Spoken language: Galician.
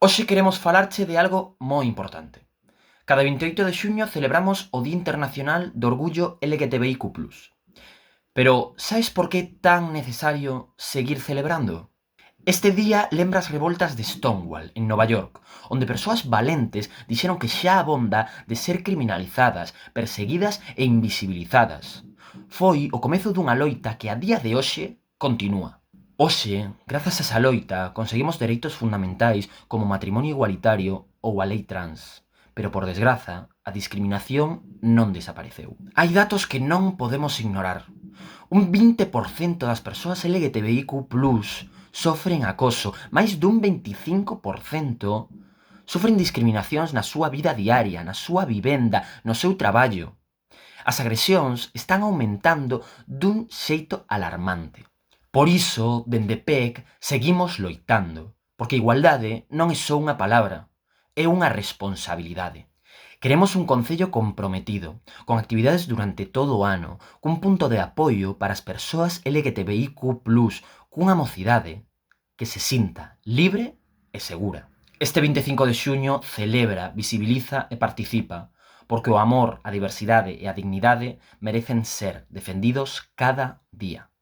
Hoxe queremos falarche de algo moi importante. Cada 28 de xuño celebramos o Día Internacional do Orgullo LGTBIQ+. Pero, sabes por que é tan necesario seguir celebrando? Este día lembra as revoltas de Stonewall, en Nova York, onde persoas valentes dixeron que xa abonda de ser criminalizadas, perseguidas e invisibilizadas. Foi o comezo dunha loita que a día de hoxe continúa. Hoxe, grazas a esa loita, conseguimos dereitos fundamentais como o matrimonio igualitario ou a lei trans. Pero, por desgraza, a discriminación non desapareceu. Hai datos que non podemos ignorar. Un 20% das persoas LGTBIQ+, sofren acoso, máis dun 25% sofren discriminacións na súa vida diaria, na súa vivenda, no seu traballo. As agresións están aumentando dun xeito alarmante. Por iso, dende PEC, seguimos loitando, porque a igualdade non é só unha palabra, é unha responsabilidade. Queremos un concello comprometido, con actividades durante todo o ano, cun punto de apoio para as persoas LGTBIQ+, cunha mocidade que se sinta libre e segura. Este 25 de xuño celebra, visibiliza e participa, porque o amor, a diversidade e a dignidade merecen ser defendidos cada día.